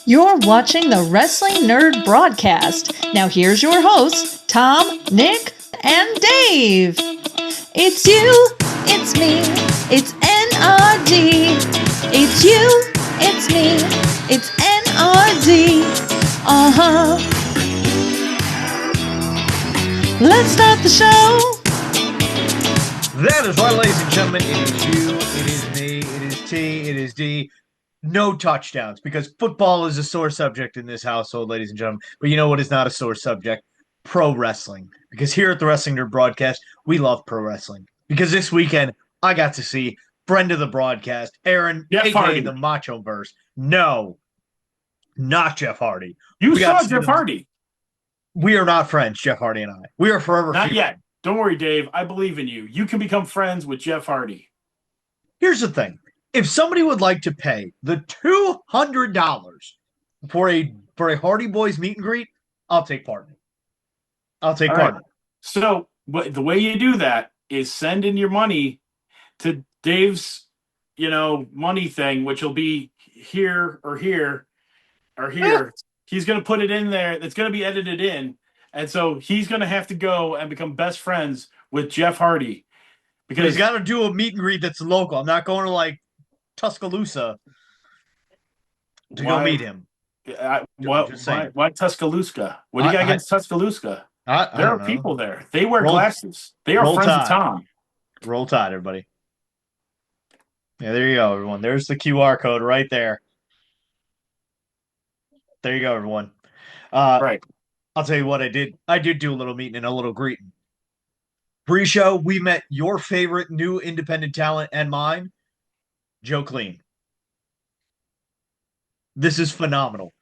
You're watching the Wrestling Nerd Broadcast. Now here's your hosts, Tom, Nick, and Dave. It's you, it's me, it's N.R.D. It's you, it's me, it's N.R.D. Uh-huh. Let's start the show. That is right, ladies and gentlemen. It is you, it is me, it is T, it is D. No touchdowns, because football is a sore subject in this household, ladies and gentlemen. But you know what is not a sore subject? Pro wrestling. Because here at the Wrestling Nerd Broadcast, we love pro wrestling. Because this weekend, I got to see friend of the broadcast, Aaron, Jeff aka Hardy. the Macho Verse. No, not Jeff Hardy. You saw Jeff Hardy. We are not friends, Jeff Hardy and I. We are forever Not feuding. yet. Don't worry, Dave. I believe in you. You can become friends with Jeff Hardy. Here's the thing. If somebody would like to pay the $200 for a Hardy Boys meet and greet, I'll take part in it. I'll take part in it. So the way you do that is send in your money to Dave's, money thing, which will be here or here or here. He's going to put it in there. It's going to be edited in. And so he's going to have to go and become best friends with Jeff Hardy. Because he's got to do a meet and greet that's local. I'm not going to Tuscaloosa to go meet him. Why Tuscaloosa? What do you got against Tuscaloosa? There are people there. They wear glasses. They are friends of Tom. Roll Tide, everybody. Yeah, there you go, everyone. There's the QR code right there. There you go, everyone. Right. I'll tell you what I did. I did do a little meeting and a little greeting. Pre-show, we met your favorite new independent talent and mine, Joe Clean. This is phenomenal.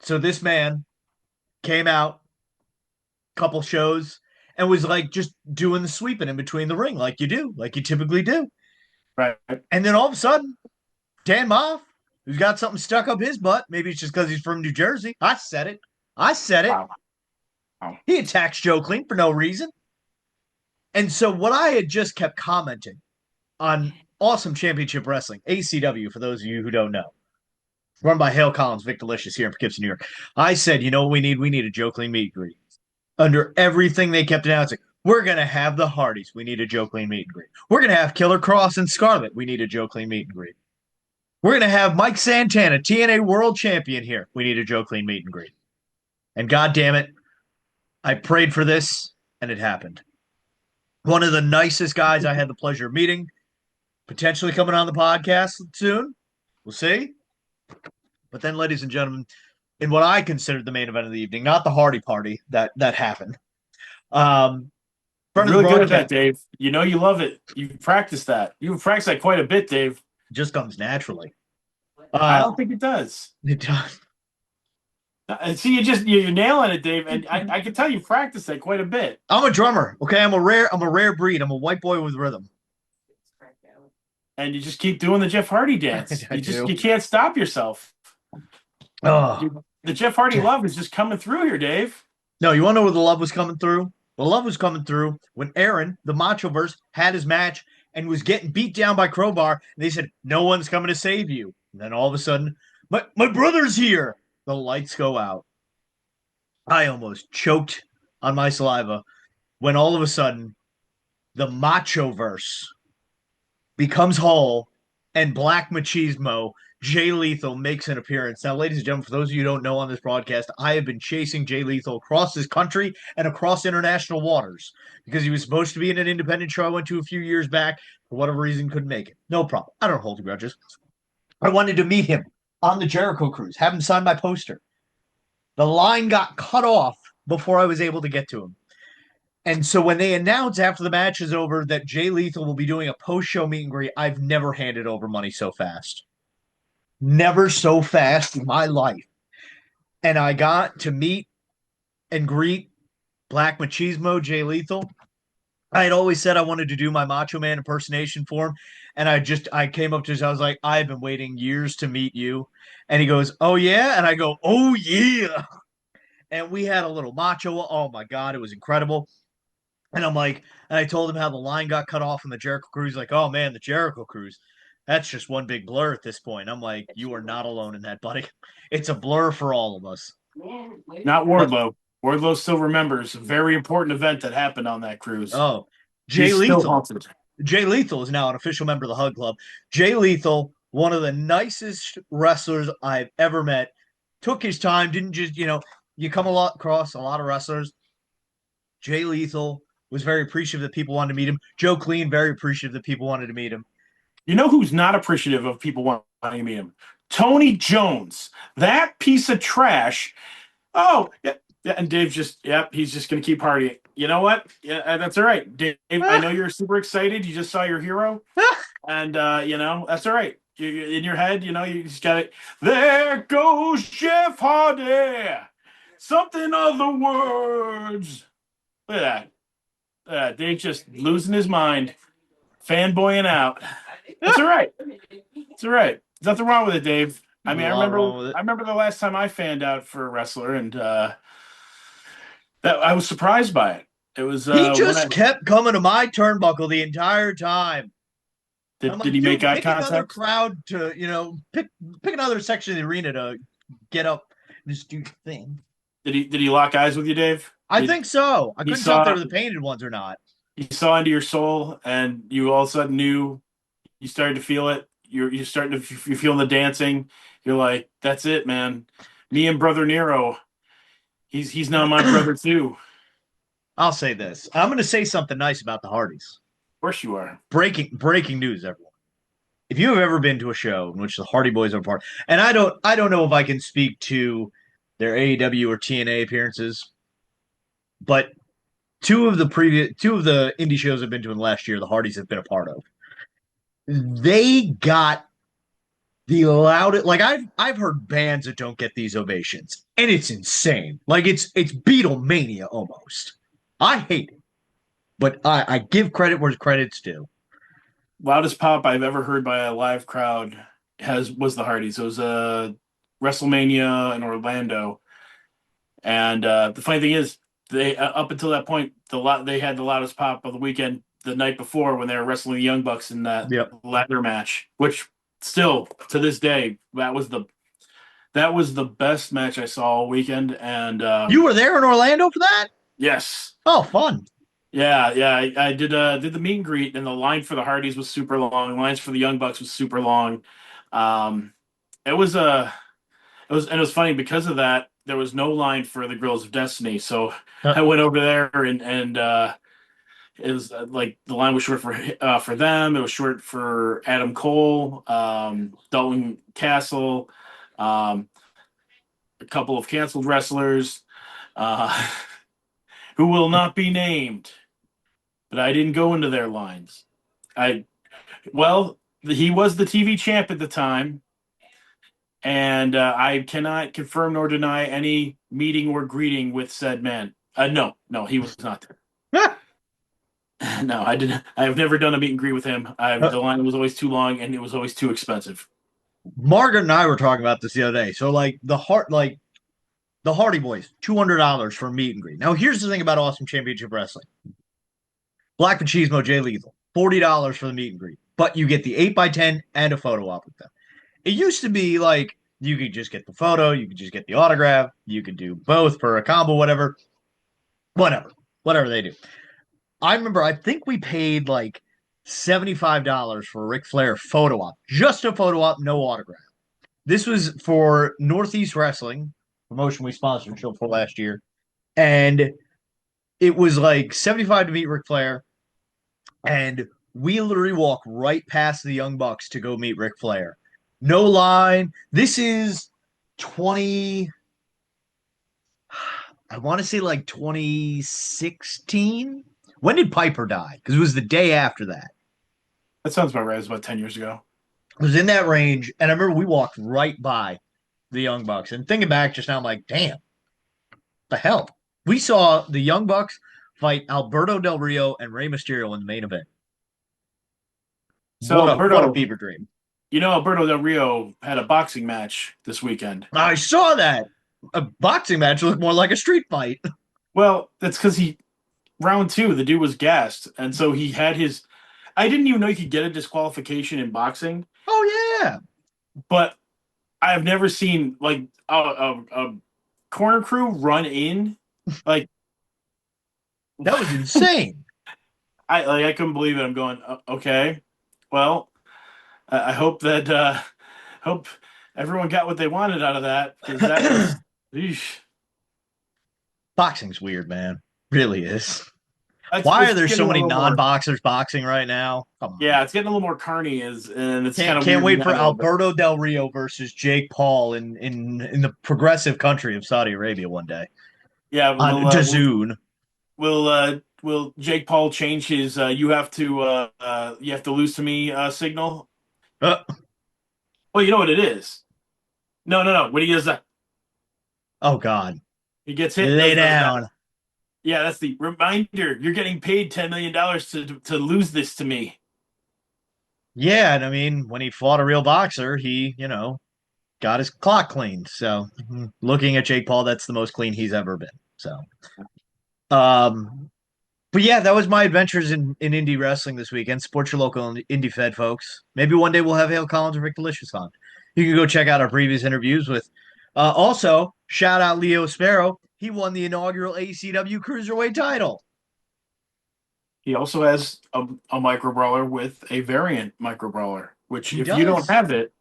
So this man came out, couple shows, and was just doing the sweeping in between the ring like you do, like you typically do. Right. And then all of a sudden, Dan Moff, who's got something stuck up his butt, maybe it's just because he's from New Jersey. I said it. Wow. He attacks Joe Clean for no reason. And so what I had just kept commenting on Awesome Championship Wrestling, ACW, for those of you who don't know, run by Hale Collins, Vic Delicious here in Poughkeepsie, New York. I said, you know what we need? We need a Joe Clean meet and greet. Under everything they kept announcing, we're going to have the Hardys. We need a Joe Clean meet and greet. We're going to have Killer Cross and Scarlett. We need a Joe Clean meet and greet. We're going to have Mike Santana, TNA World Champion here. We need a Joe Clean meet and greet. And God damn it, I prayed for this, and it happened. One of the nicest guys I had the pleasure of meeting, potentially coming on the podcast soon. We'll see. But then, ladies and gentlemen, in what I considered the main event of the evening, not the Hardy Party that happened. Really good at that, Dave. You know you love it. You've practiced that. You've practiced that quite a bit, Dave. It just comes naturally. I don't think it does. It does. See, you're nailing it, Dave, and I can tell you practiced that quite a bit. I'm a drummer, okay? I'm a rare breed. I'm a white boy with rhythm. And you just keep doing the Jeff Hardy dance. You can't stop yourself. Oh. The Jeff Hardy love is just coming through here, Dave. No, you want to know where the love was coming through? The love was coming through when Aaron, the Machoverse, had his match and was getting beat down by Crowbar. And they said, no one's coming to save you. And then all of a sudden, my brother's here. The lights go out. I almost choked on my saliva when all of a sudden the Machoverse becomes whole and Black Machismo, Jay Lethal, makes an appearance. Now, ladies and gentlemen, for those of you who don't know on this broadcast, I have been chasing Jay Lethal across this country and across international waters because he was supposed to be in an independent show I went to a few years back. For whatever reason, couldn't make it. No problem. I don't hold grudges. I wanted to meet him on the Jericho Cruise, have him sign my poster. The line got cut off before I was able to get to him. And so when they announce after the match is over that Jay Lethal will be doing a post-show meet and greet, I've never handed over money so fast. Never so fast in my life. And I got to meet and greet Black Machismo, Jay Lethal. I had always said I wanted to do my Macho Man impersonation for him. And I came up to him, I was like, I've been waiting years to meet you. And he goes, oh, yeah? And I go, oh, yeah. And we had a little macho. Oh, my God, it was incredible. And I'm like, and I told him how the line got cut off on the Jericho Cruise. Like, oh, man, the Jericho Cruise. That's just one big blur at this point. I'm like, you are not alone in that, buddy. It's a blur for all of us. Not But Wardlow. Wardlow still remembers a very important event that happened on that cruise. oh, Jay He's still Lethal. haunted. Jay Lethal is now an official member of the Hug Club. Jay Lethal, one of the nicest wrestlers I've ever met, took his time, didn't just, you come across a lot of wrestlers. Jay Lethal was very appreciative that people wanted to meet him. Joe Clean, very appreciative that people wanted to meet him. You know who's not appreciative of people wanting to meet him? Tony Jones. That piece of trash. Oh, yeah. Yeah, and Dave he's just going to keep partying. You know what? Yeah, that's all right. Dave, I know you're super excited. You just saw your hero. And, that's all right. In your head, you just got it. There goes Jeff Hardy. Something of the words. Look at that. Dave just losing his mind. Fanboying out. That's all right. It's all right. There's nothing wrong with it, Dave. I mean, I remember the last time I fanned out for a wrestler, and that I was surprised by it. It was he just kept coming to my turnbuckle the entire time. Did he make eye contact? Another crowd to pick another section of the arena to get up and just do the thing. Did he lock eyes with you, Dave? I think so. I couldn't tell if they were the painted ones or not. He saw into your soul, and you all of a sudden knew. You started to feel it. You're starting to you're feeling the dancing. You're like, that's it, man. Me and Brother Nero. He's now my brother too. I'll say this. I'm going to say something nice about the Hardys. Of course you are. Breaking news, everyone. If you have ever been to a show in which the Hardy Boys are part, and I don't know if I can speak to their AEW or TNA appearances, but two of the indie shows I've been to in the last year, the Hardys have been a part of. They got the loudest. Like I've heard bands that don't get these ovations, and it's insane. Like it's Beatlemania almost. I hate it, but I give credit where credit's due. Loudest pop I've ever heard by a live crowd was the Hardys. It was WrestleMania in Orlando, and the funny thing is, they up until that point, they had the loudest pop of the weekend the night before when they were wrestling the Young Bucks in that ladder match, which still to this day that was the best match I saw all weekend. And you were there in Orlando for that? Yes. Oh, fun. Yeah. I did the meet and greet, and the line for the Hardys was super long. Lines for the Young Bucks was super long. It was funny because of that. There was no line for the Girls of Destiny, so I went over there and it was like the line was short for them. It was short for Adam Cole, Dalton Castle, a couple of canceled wrestlers who will not be named. But I didn't go into their lines. He was the TV champ at the time, and I cannot confirm nor deny any meeting or greeting with said man. No, he was not there. No, I didn't. I've never done a meet and greet with him. The line was always too long, and it was always too expensive. Margaret and I were talking about this the other day. So, like the Hardy Boys, $200 for a meet and greet. Now, here's the thing about Awesome Championship Wrestling: Black Machismo, Jay Lethal, $40 for the meet and greet, but you get the 8x10 and a photo op with them. It used to be like you could just get the photo, you could just get the autograph, you could do both for a combo, whatever they do. I remember, I think we paid like $75 for a Ric Flair photo op, just a photo op, no autograph. This was for Northeast Wrestling, promotion we sponsored show for last year, and it was like $75 to meet Ric Flair, and we literally walk right past the Young Bucks to go meet Ric Flair. No line. This is 20. I want to say like 2016. When did Piper die? Because it was the day after that. That sounds about right. It was about 10 years ago. It was in that range. And I remember we walked right by the Young Bucks. And thinking back just now, I'm like, damn, the hell? We saw the Young Bucks fight Alberto Del Rio and Rey Mysterio in the main event. So what a fever dream. You know, Alberto Del Rio had a boxing match this weekend. I saw that. A boxing match looked more like a street fight. Well, that's because round 2, the dude was gassed. And so he had I didn't even know you could get a disqualification in boxing. Oh yeah, but I've never seen like a corner crew run in. Like that was insane. I couldn't believe it. I'm going, okay, well, I hope that hope everyone got what they wanted out of that because that was. Eesh. Boxing's weird, man. Really is. Why are It's there getting so a many little more. non-boxers boxing right now? Come on. Yeah, it's getting a little more carny, and it's kind of Can't weirding wait me for out a little bit. Alberto Del Rio versus Jake Paul in the progressive country of Saudi Arabia one day Yeah, on DAZN. will Jake Paul change his you have to lose to me signal? Uh, Well, you know what it is. No. When he does that, oh God, he gets hit and lay does that. down. Yeah, that's the reminder. You're getting paid $10 million to lose this to me. Yeah, and I mean, when he fought a real boxer, he got his clock cleaned. So looking at Jake Paul, that's the most clean he's ever been. So um, but yeah, that was my adventures in indie wrestling this weekend. Support your local indie fed folks. Maybe one day we'll have Hale Collins or Rick Delicious on. You can go check out our previous interviews with. Also, shout out Leo Sparrow. He won the inaugural ACW Cruiserweight title. He also has a micro brawler with a variant micro brawler, which He if you don't does. have it,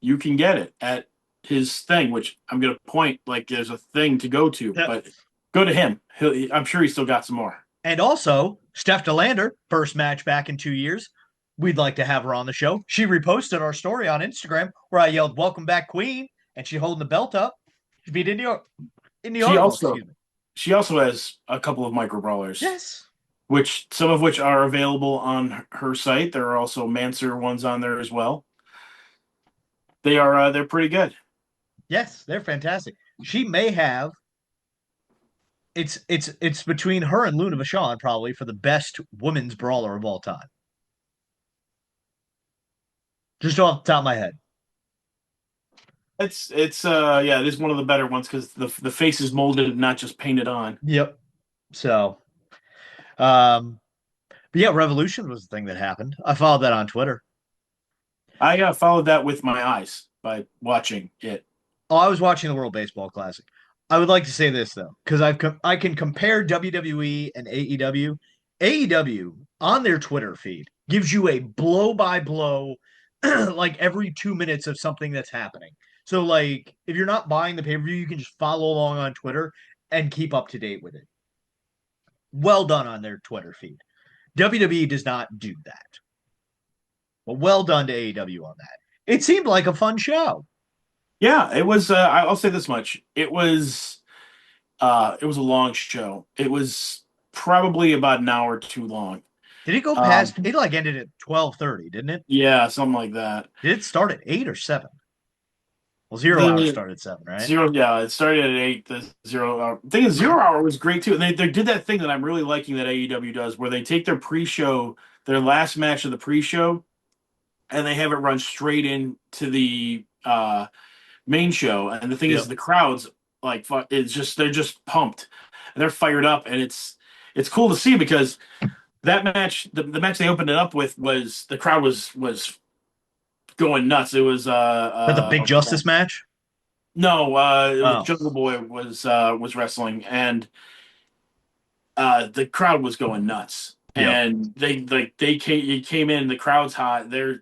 you can get it at his thing, which I'm gonna point like there's a thing to go to, Yeah. but go to him. I'm sure he's still got some more. And also, Steph DeLander, first match back in 2 years. We'd like to have her on the show. She reposted our story on Instagram where I yelled, "Welcome back, Queen," and she holding the belt up. She beat Indy She Hartwell, also excuse me. she also has a couple of micro brawlers, Yes. which some of which are available on her site. There are also Manser ones on there as well. They're pretty good. Yes, they're fantastic. She may have it's between her and Luna Vachon probably for the best women's brawler of all time. Just off the top of my head. It's yeah, it is one of the better ones because the face is molded, not just painted on. Yep. So but yeah, Revolution was the thing that happened. I followed that on Twitter. I followed that with my eyes by watching it. Oh, I was watching the World Baseball Classic. I would like to say this though, because I can compare WWE and AEW. AEW on their Twitter feed gives you a blow by blow, like every 2 minutes of something that's happening. So like if you're not buying the pay per view, you can just follow along on Twitter and keep up to date with it. Well done on their Twitter feed. WWE does not do that. But well done to AEW on that. It seemed like a fun show. Yeah, it was. I'll say this much: it was a long show. It was probably about an hour too long. Did it go past? It like ended at 12:30, didn't it? Yeah, something like that. Did it start at 8 or 7? Well, 0 hour The started at 7, right? zero, yeah, it started at 8. The 0 hour thing is 0 hour was great too, and they did that thing that I'm really liking that AEW does, where they take their pre-show, their last match of the pre-show, and they have it run straight into the main show. And the thing is, Yep. the crowds like it's just they're just pumped and they're fired up, and it's cool to see because that match, the match they opened it up with was the crowd was going nuts. It was But the Big Justice match? no, it was Oh, Jungle Boy was wrestling, and the crowd was going nuts. yep. And they came in, the crowd's hot. They're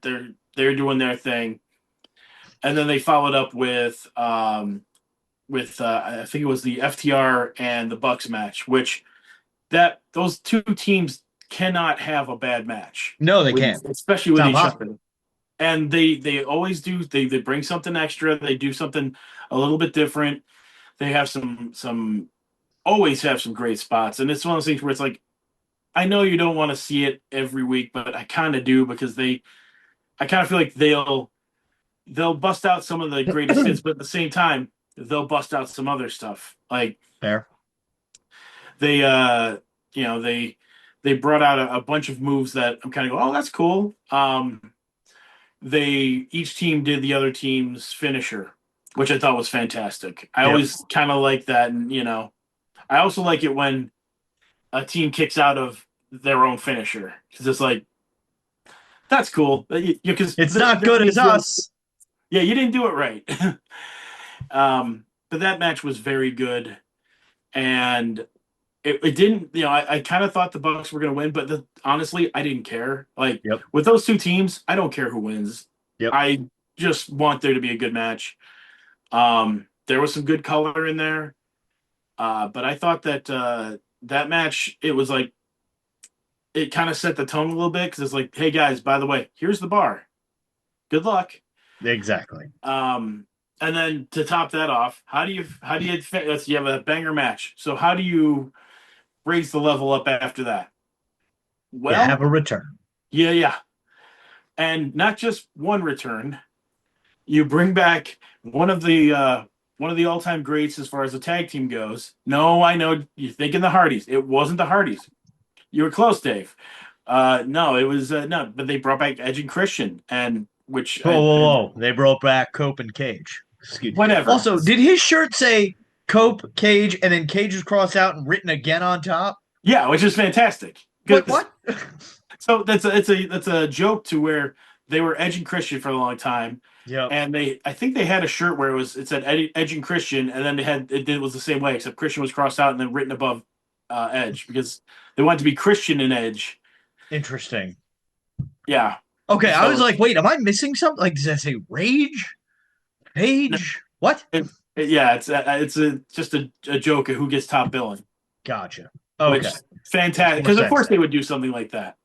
doing their thing, and then they followed up with I think it was the FTR and the Bucks match, which that those two teams cannot have a bad match, No, they can't. especially It's with not each possible. other. And they always do. They bring something extra. They do something a little bit different. They have some always have some great spots, and it's one of those things where it's like, I know you don't want to see it every week, but I kind of do because I kind of feel like they'll bust out some of the greatest hits, but at the same time, they'll bust out some other stuff. Like Fair. they, you know, they brought out a bunch of moves that I'm kind of going, oh, that's cool. They each team did the other team's finisher, which I thought was fantastic. I Yep. always kind of like that, and I also like it when a team kicks out of their own finisher because it's like That's cool. Because It's not good as us. Yeah, you didn't do it right. But that match was very good, and it didn't. I kind of thought the Bucks were going to win, but honestly, I didn't care. Like Yep. with those two teams, I don't care who wins. Yep. I just want there to be a good match. There was some good color in there, but I thought that that match, it was like it kind of set the tone a little bit because it's like, hey guys, by the way, here's the bar. Good luck. Exactly. And then to top that off, you have a banger match. So how do you raise the level up after that? You have Well, a return. yeah. And not just one return. You bring back one of the all-time greats as far as the tag team goes. No, I know you're thinking the Hardys. It wasn't the Hardys. You were close, Dave. No, it was no, but they brought back Edge and Christian, and which Whoa. They brought back Cope and Cage. Excuse me. whatever. Also, did his shirt say Cope, Cage, and then Cage was crossed out and written again on top? Yeah, which is fantastic. What? So that's a joke to where they were Edge and Christian for a long time. Yeah. And I think they had a shirt where it said Edge and Christian, and then it was the same way, except Christian was crossed out and then written above Edge because they wanted to be Christian and Edge. Interesting. Yeah. Okay, So, I was like, wait, am I missing something? Like, does that say Rage? Page? No. What? It's just a joke of who gets top billing. Gotcha. Okay. Which fantastic, because of course they would do something like that.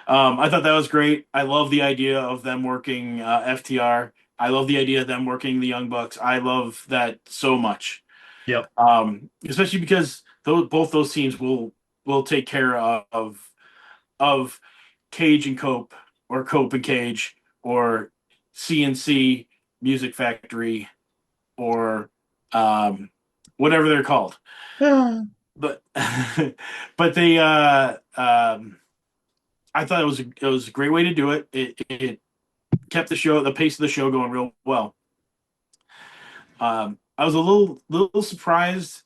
I thought that was great. I love the idea of them working FTR. I love the idea of them working the Young Bucks. I love that so much. Yep. Especially because both those teams will take care of Cage and Cope, or Cope and Cage, or CNC Music Factory, or whatever they're called. But but they I thought it was a great way to do it. It kept the pace of the show going real well. I was a little surprised.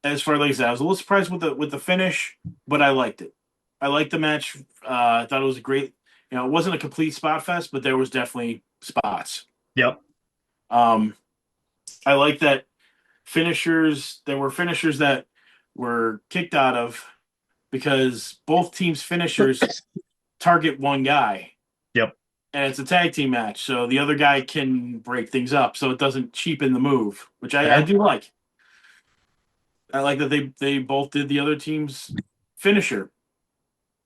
As far as, like I said, I was a little surprised with the finish, but I liked it. I liked the match. I thought it was a great. It wasn't a complete spot fest, but there was definitely spots. Yep. I like that finishers. There were finishers that were kicked out of because both teams' finishers target one guy. Yep. And it's a tag team match, so the other guy can break things up, so it doesn't cheapen the move, which I do like. I like that they both did the other team's finisher.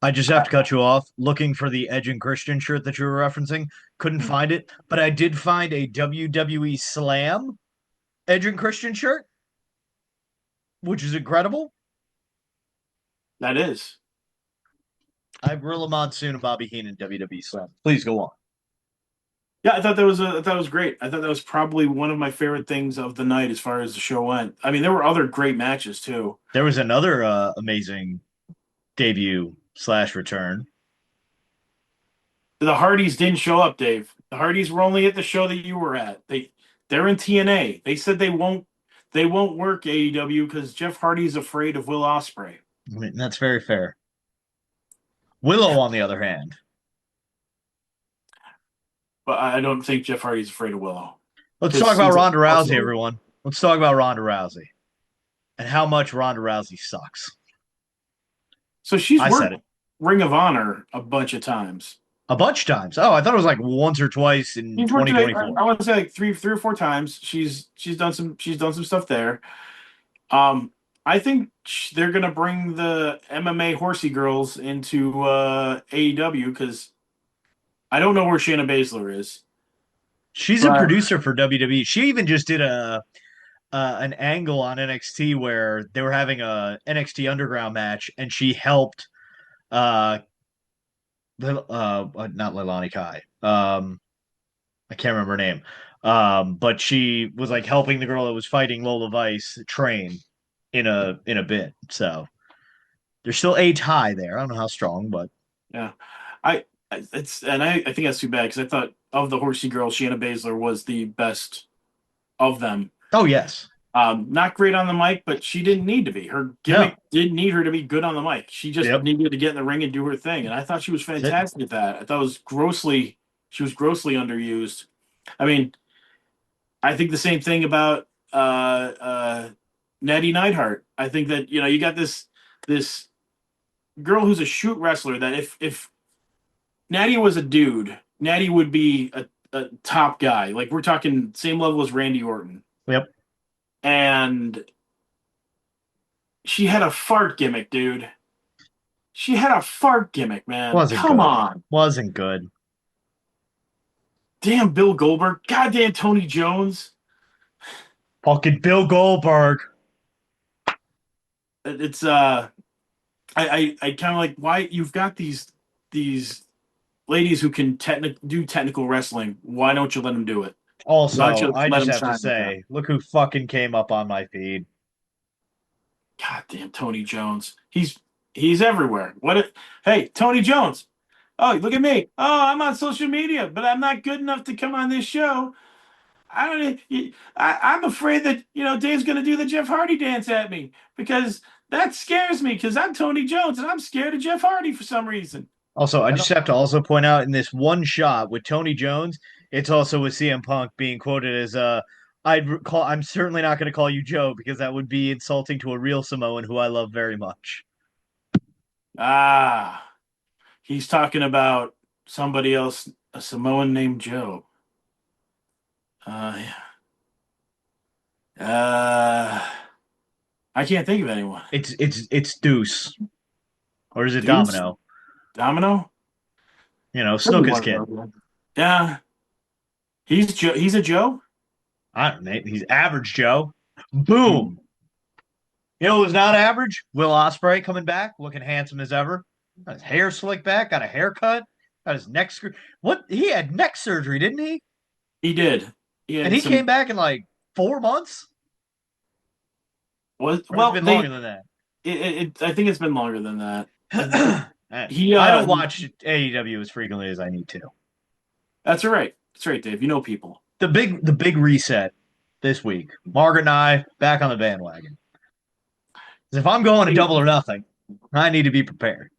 I just have to cut you off. Looking for the Edge and Christian shirt that you were referencing. Couldn't find it, but I did find a WWE Slam Edge and Christian shirt, which is incredible. That is. I have Gorilla Monsoon and Bobby Heenan WWE Slam. Please go on. Yeah, I thought that was great. I thought that was probably one of my favorite things of the night as far as the show went. I mean, there were other great matches too. There was another amazing debut / return. The Hardys didn't show up, Dave. The Hardys were only at the show that you were at. They're in TNA. They said they won't work AEW because Jeff Hardy's afraid of Will Ospreay. I mean, that's very fair. Willow, on the other hand. But I don't think Jeff Hardy's afraid of Willow. Let's talk about Ronda Rousey, everyone. Let's talk about Ronda Rousey and how much Ronda Rousey sucks. So she's worked Ring of Honor a bunch of times. A bunch of times. Oh, I thought it was like once or twice in 2024. I want to say like three or four times. She's done some stuff there. I think they're gonna bring the MMA horsey girls into AEW because I don't know where Shayna Baszler is. She's a producer for WWE. She even just did an angle on NXT where they were having a NXT Underground match, and she helped not Leilani Kai. I can't remember her name. But she was like helping the girl that was fighting Lola Vice train in a bit. So there's still a tie there. I don't know how strong, but yeah. I think that's too bad because I thought of the horsey girls, Shayna Baszler was the best of them. Oh yes. Not great on the mic, but she didn't need to be. Her gimmick didn't need her to be good on the mic. She just needed to get in the ring and do her thing. And I thought she was fantastic at that. I thought she was grossly underused. I mean, I think the same thing about Natty Neidhart. I think that you got this girl who's a shoot wrestler that if Natty was a dude, Natty would be a top guy. Like we're talking same level as Randy Orton. Yep. And she had a fart gimmick, dude. She had a fart gimmick, man. Come on. Wasn't good. Damn Bill Goldberg. Goddamn Tony Jones. Fucking Bill Goldberg. It's I kind of like why you've got these ladies who can do technical wrestling. Why don't you let them do it? Also, I just have to say, look who fucking came up on my feed. Goddamn Tony Jones. He's everywhere. Hey, Tony Jones. Oh, look at me. Oh, I'm on social media, but I'm not good enough to come on this show. I'm afraid that Dave's going to do the Jeff Hardy dance at me because that scares me because I'm Tony Jones and I'm scared of Jeff Hardy for some reason. Also, I just have to also point out in this one shot with Tony Jones, it's also with CM Punk being quoted as I'm certainly not going to call you Joe because that would be insulting to a real Samoan who I love very much. Ah, he's talking about somebody else, a Samoan named Joe. Yeah. I can't think of anyone. It's Deuce, or is it Deuce? Domino? Domino? Snooker's kid. Yeah. He's Joe. He's a Joe? I don't know. He's average Joe. Boom. You know who's not average? Will Ospreay coming back, looking handsome as ever. Got his hair slicked back, got a haircut, got his neck What? He had neck surgery, didn't he? He did. And he came back in like 4 months? Well, it's been longer than that. I think it's been longer than that. I don't watch AEW as frequently as I need to. That's all right. That's right, Dave. You know people. The big reset this week. Margaret and I back on the bandwagon. If I'm going to Double or Nothing, I need to be prepared.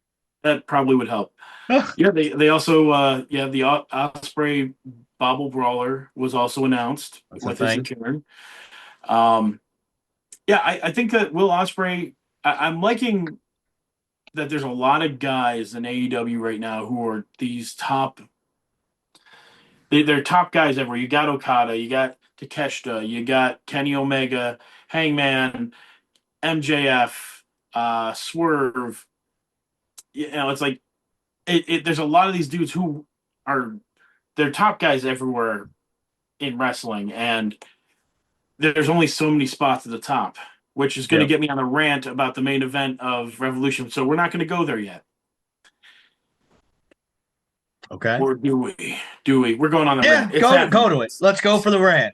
That probably would help. Yeah, they also the Ospreay Bobble Brawler was also announced with his return. I think that Will Ospreay. I'm liking that there's a lot of guys in AEW right now who are these top. They're top guys everywhere. You got Okada, you got Takeshita, you got Kenny Omega, Hangman, MJF, Swerve. It's like there's a lot of these dudes who they're top guys everywhere in wrestling, and there's only so many spots at the top, which is going to get me on a rant about the main event of Revolution. So we're not going to go there yet. Okay. Or do we? We're going on the rant. Go to it. Let's go for the rant.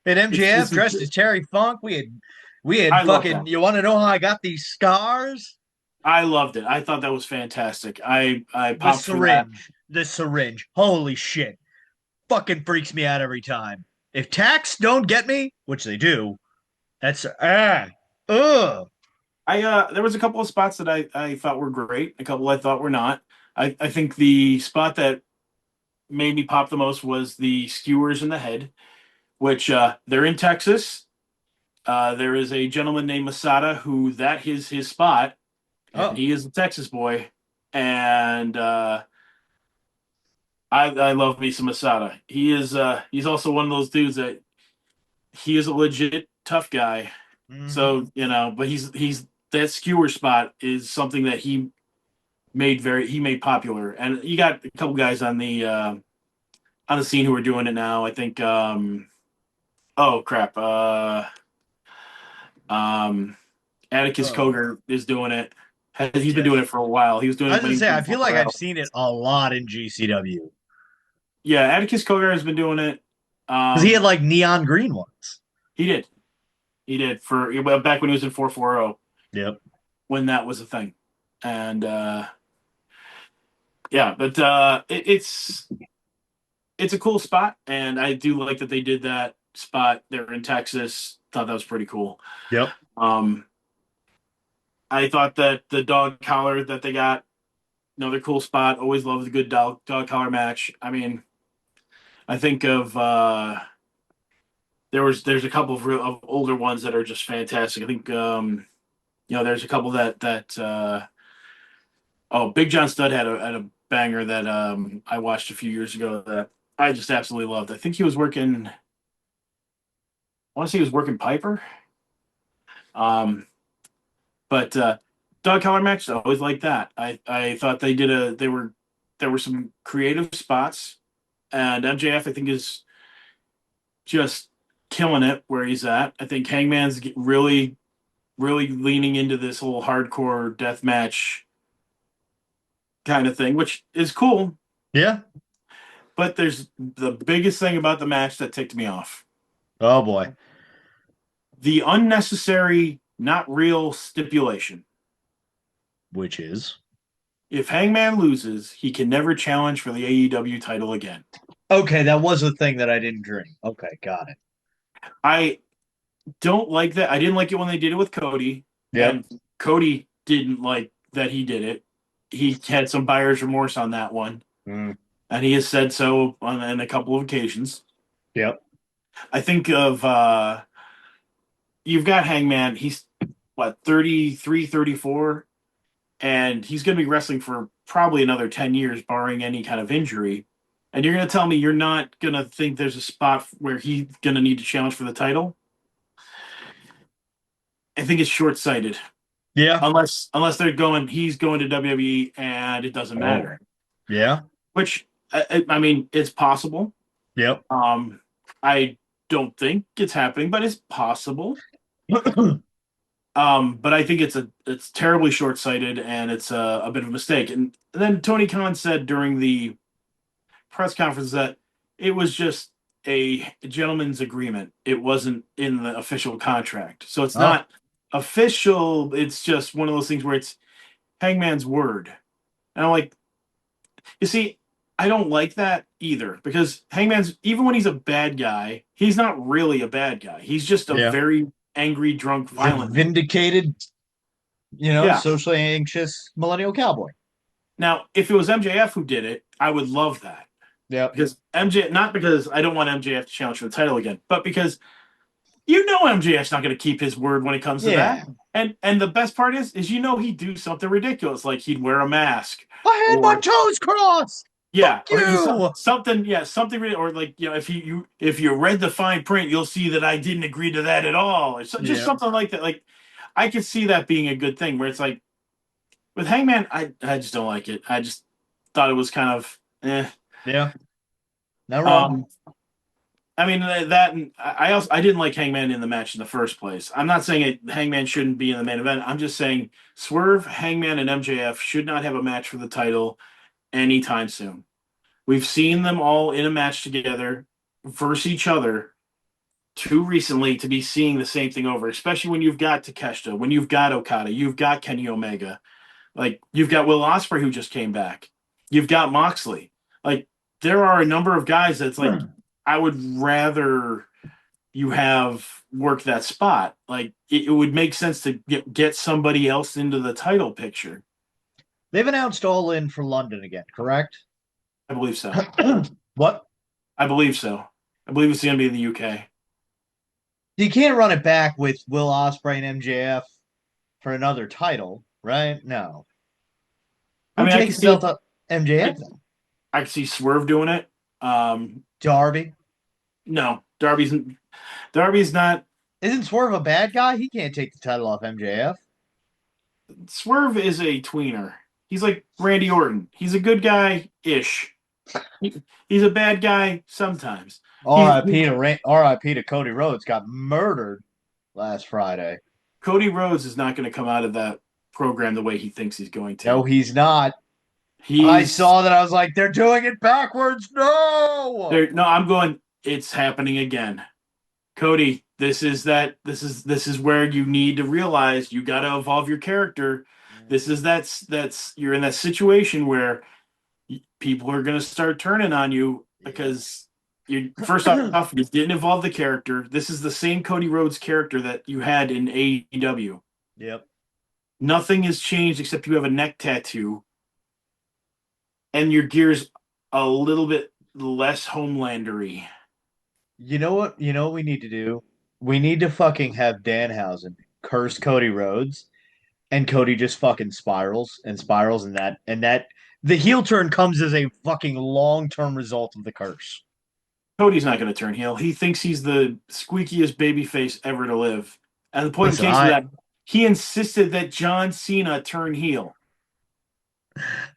At MJF dressed as Terry Funk. We had fucking. You want to know how I got these scars? I loved it. I thought that was fantastic. I popped the syringe. Holy shit! Fucking freaks me out every time. If tacks don't get me, which they do, that's There was a couple of spots that I thought were great. A couple I thought were not. I think the spot that made me pop the most was the skewers in the head, which they're in Texas. There is a gentleman named Masada who that is his spot. And he is a Texas boy. And I love me some Masada. He's also one of those dudes that he is a legit tough guy. Mm-hmm. So, but he's that skewer spot is something that he made popular. And you got a couple guys on the scene who are doing it now. I think Atticus Cogar is doing it. He's been doing it for a while. He was doing it. I feel like I've seen it a lot in GCW. Yeah, Atticus Cogar has been doing it. Because he had like neon green ones. He did for back when he was in 440. Yep. When that was a thing, and it's a cool spot, and I do like that they did that spot. They're in Texas. thought that was pretty cool. Yep. I thought that the dog collar that they got, another cool spot. Always loved a good dog collar match. I mean, I think of there's a couple of older ones that are just fantastic. I think there's a couple that Big John Studd had a banger that I watched a few years ago that I just absolutely loved. I think he was working. I want to say he was working Piper. But dog collar match, I always like that. I thought there were some creative spots, and MJF I think is just killing it where he's at. I think Hangman's really really leaning into this whole hardcore death match kind of thing, which is cool. Yeah. But there's the biggest thing about the match that ticked me off. Oh boy. The unnecessary, not real stipulation. Which is? If Hangman loses, he can never challenge for the AEW title again. Okay, that was a thing that I didn't dream. Okay, got it. I don't like that. I didn't like it when they did it with Cody. Yep. And Cody didn't like that he did it. He had some buyer's remorse on that one. Mm. And he has said so on a couple of occasions. Yep. I think of you've got Hangman. He's 33, 34, and he's going to be wrestling for probably another 10 years, barring any kind of injury. And you're going to tell me you're not going to think there's a spot where he's going to need to challenge for the title? I think it's short-sighted. Yeah. Unless he's going to WWE and it doesn't matter. Yeah. Which, I mean, it's possible. Yep. I don't think it's happening, but it's possible. But I think it's terribly short-sighted and it's a bit of a mistake. And then Tony Khan said during the press conference that it was just a gentleman's agreement. It wasn't in the official contract. So it's not official. It's just one of those things where it's Hangman's word. And I'm like, you see, I don't like that either because Hangman's, even when he's a bad guy, he's not really a bad guy. He's just a very angry, drunk, violent, vindicated, socially anxious millennial cowboy. Now, if it was MJF who did it, I would love that. Yeah. Because not because I don't want MJF to challenge for the title again, but because MJF's not going to keep his word when it comes to that. And the best part is he'd do something ridiculous, like he'd wear a mask. I had my toes crossed. Yeah, something. Or like if you read the fine print, you'll see that I didn't agree to that at all. Or just something like that. Like I could see that being a good thing. Where it's like with Hangman, I just don't like it. I just thought it was kind of Yeah. Not wrong. I mean that. I didn't like Hangman in the match in the first place. I'm not saying Hangman shouldn't be in the main event. I'm just saying Swerve, Hangman, and MJF should not have a match for the title anytime soon. We've seen them all in a match together versus each other too recently to be seeing the same thing over, especially when you've got Takeshita, when you've got Okada, you've got Kenny Omega, like you've got Will Ospreay who just came back, you've got Moxley. Like there are a number of guys that's like I would rather you have work that spot. Like it would make sense to get somebody else into the title picture. They've announced All In for London again, correct? I believe so. What? I believe so. I believe it's going to be in the UK. You can't run it back with Will Ospreay and MJF for another title, right? No. I mean, I can see MJF. I can see Swerve doing it. Darby. No, Darby's not. Isn't Swerve a bad guy? He can't take the title off MJF. Swerve is a tweener. He's like Randy Orton. He's a good guy-ish. He's a bad guy sometimes. R.I.P. to Cody Rhodes, got murdered last Friday. Cody Rhodes is not going to come out of that program the way he thinks he's going to. No, he's not. I saw that. I was like, they're doing it backwards. No. I'm going, it's happening again. Cody, this is where you need to realize you got to evolve your character. You're in that situation where people are going to start turning on you because First off, you didn't evolve the character. This is the same Cody Rhodes character that you had in AEW. Yep. Nothing has changed except you have a neck tattoo and your gear's a little bit less Homelandery. You know what? You know what we need to do? We need to fucking have Danhausen curse Cody Rhodes, and Cody just fucking spirals and spirals, and that the heel turn comes as a fucking long-term result of the curse. Cody's not going to turn heel. He thinks he's the squeakiest babyface ever to live. And the point Listen, in case of that, he insisted that John Cena turn heel.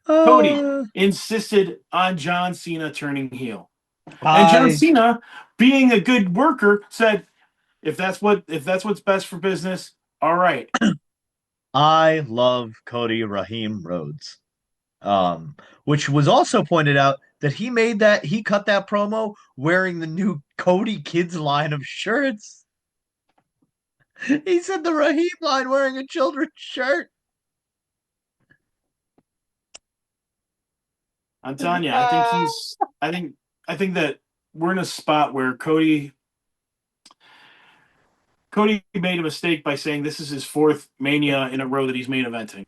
Cody insisted on John Cena turning heel. And John Cena, being a good worker, said, if that's what's best for business, all right. I love Cody Raheem Rhodes. Which was also pointed out that he cut that promo wearing the new Cody Kids line of shirts. He said the Raheem line wearing a children's shirt. I'm telling you, I think that we're in a spot where Cody made a mistake by saying this is his fourth Mania in a row that he's main eventing.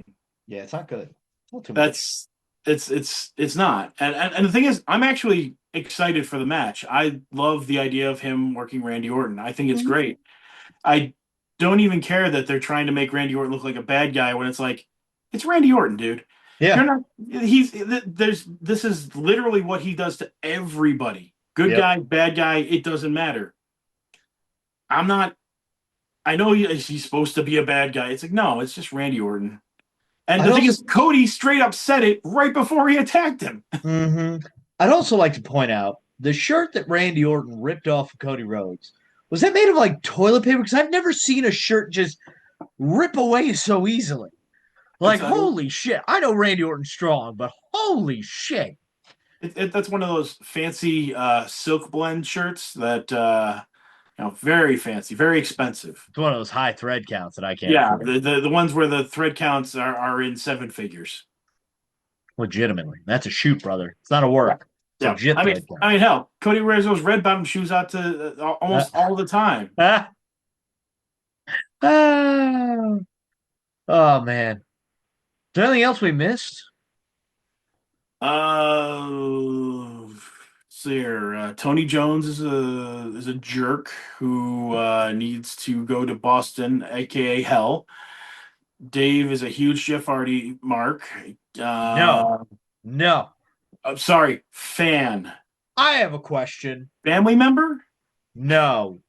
Yeah, it's not good. Not too That's it's not. And the thing is, I'm actually excited for the match. I love the idea of him working Randy Orton. I think it's great. I don't even care that they're trying to make Randy Orton look like a bad guy when it's like, it's Randy Orton, dude. Yeah. You're not this is literally what he does to everybody. Good guy, bad guy, it doesn't matter. I know he's supposed to be a bad guy. It's like, no, it's just Randy Orton. And the thing is, Cody straight up said it right before he attacked him. I'd also like to point out the shirt that Randy Orton ripped off of Cody Rhodes. Was that made of like toilet paper? Because I've never seen a shirt just rip away so easily. Like, holy shit. I know Randy Orton's strong, but holy shit. That's one of those fancy silk blend shirts that very fancy, very expensive. It's one of those high thread counts that I can't afford. The ones where the thread counts are in seven figures. Legitimately. That's a shoot, brother. It's not a work. Yeah. Legit I mean, hell, Cody wears those red bottom shoes out to almost all the time. Oh, man. Is there anything else we missed? Tony Jones is a jerk who needs to go to Boston, aka hell. Dave is a huge Jeff Hardy mark. No. I'm sorry, fan. I have a question. Family member? No.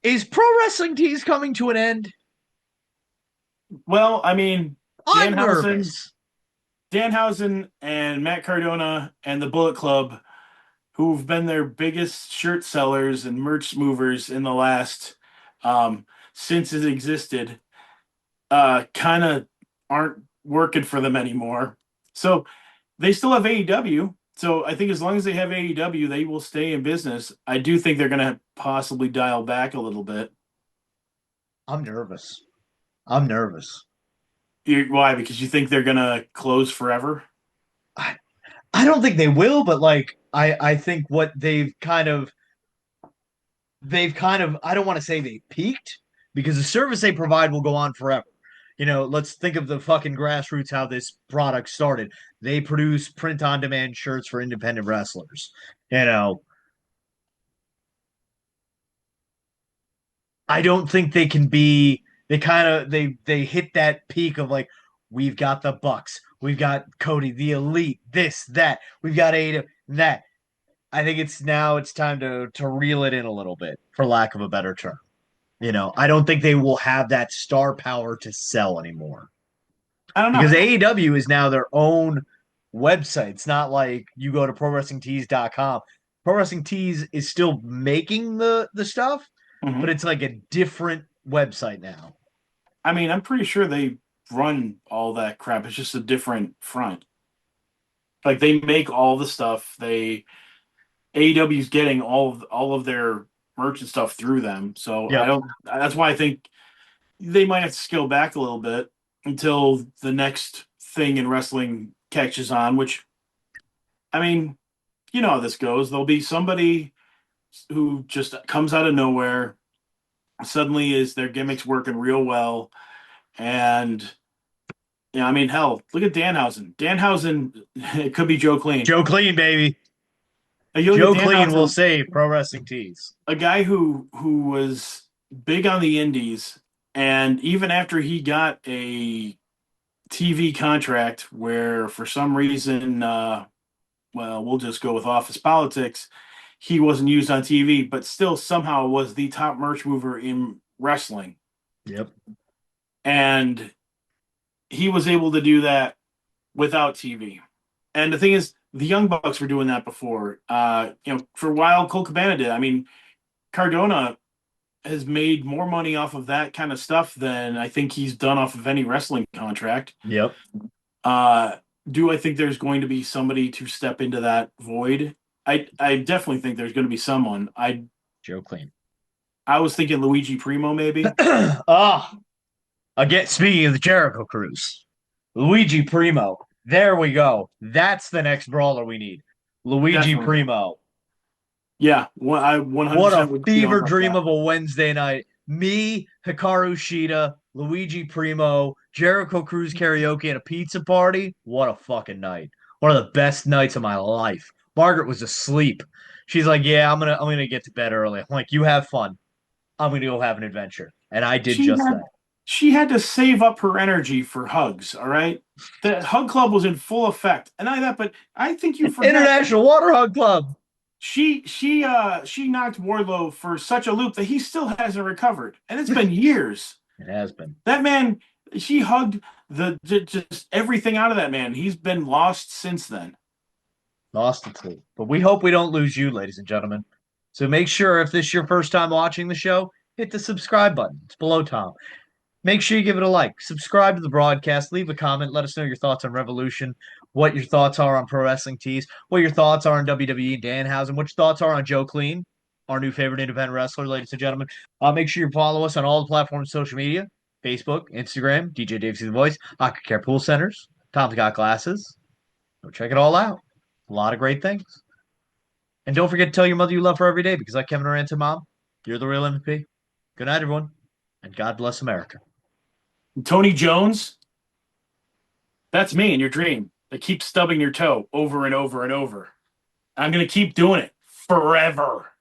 Is Pro Wrestling Tees coming to an end? Well, I mean, I'm nervous. Danhausen and Matt Cardona and the Bullet Club, who've been their biggest shirt sellers and merch movers in the last since it existed, kind of aren't working for them anymore. So they still have AEW. So I think as long as they have AEW, they will stay in business. I do think they're going to possibly dial back a little bit. I'm nervous. Why? Because you think they're going to close forever? I don't think they will, but like I think what they've kind of I don't want to say they peaked because the service they provide will go on forever. You know, let's think of the fucking grassroots how this product started. They produce print on demand shirts for independent wrestlers. You know, I don't think they can be they hit that peak of like we've got the Bucks, we've got Cody, the Elite, this, that, we've got Ada, that. I think it's time to reel it in a little bit, for lack of a better term. You know, I don't think they will have that star power to sell anymore. I don't know. Because AEW is now their own website. It's not like you go to ProWrestlingTees.com. Pro Wrestling Tees is still making the stuff, but it's like a different website now. I mean, I'm pretty sure they run all that crap. It's just a different front. Like they make all the stuff. AEW's getting all of their merch and stuff through them. So that's why I think they might have to scale back a little bit until the next thing in wrestling catches on, which I mean, you know how this goes. There'll be somebody who just comes out of nowhere. Suddenly, is their gimmicks working real well, and yeah, I mean, hell, look at Danhausen. Danhausen, it could be Joe Clean. Joe Clean, baby. You look Joe at Clean will Danhausen, save Pro Wrestling Tees. a guy who was big on the indies, and even after he got a TV contract, where for some reason, well, we'll just go with office politics, he wasn't used on TV, but still somehow was the top merch mover in wrestling, Yep. and he was able to do that without TV. And the thing is, the Young Bucks were doing that before. For a while, Cole Cabana did. I mean, Cardona has made more money off of that kind of stuff than I think he's done off of any wrestling contract. Yep. Do I think there's going to be somebody to step into that void? I definitely think there's going to be someone. Joe Clean. I was thinking Luigi Primo, maybe. Again, speaking of the Jericho Cruise, Luigi Primo. There we go. That's the next brawler we need. Luigi Definitely. Primo. Yeah, I 100% What a would be fever on dream that. of a Wednesday night. Me, Hikaru Shida, Luigi Primo, Jericho Cruise karaoke at a pizza party. What a fucking night. One of the best nights of my life. Margaret was asleep. She's like, "Yeah, I'm gonna get to bed early." I'm like, "You have fun. I'm gonna go have an adventure." And I did just that. She had to save up her energy for hugs, all right? The hug club was in full effect. And not that, but I think you forget International Water Hug Club. she knocked Wardlow for such a loop that he still hasn't recovered. And it's been years. It has been. That man, she hugged just everything out of that man. He's been lost since then. Lost at sea. But we hope we don't lose you, ladies and gentlemen. So make sure, if this is your first time watching the show, hit the subscribe button. It's below Tom. Make sure you give it a like. Subscribe to the broadcast. Leave a comment. Let us know your thoughts on Revolution, what your thoughts are on Pro Wrestling Tees, what your thoughts are on WWE and Danhausen, what your thoughts are on Joe Clean, our new favorite independent wrestler, ladies and gentlemen. Make sure you follow us on all the platforms of social media, Facebook, Instagram, DJ DaveCTheVoice, Hockey Care Pool Centers, Tom's Got Glasses. Go check it all out. A lot of great things. And don't forget to tell your mother you love her every day, because like Kevin Durant to Mom, you're the real MVP. Good night, everyone, and God bless America. Tony Jones, that's me in your dream. That keeps stubbing your toe over and over and over. I'm going to keep doing it forever.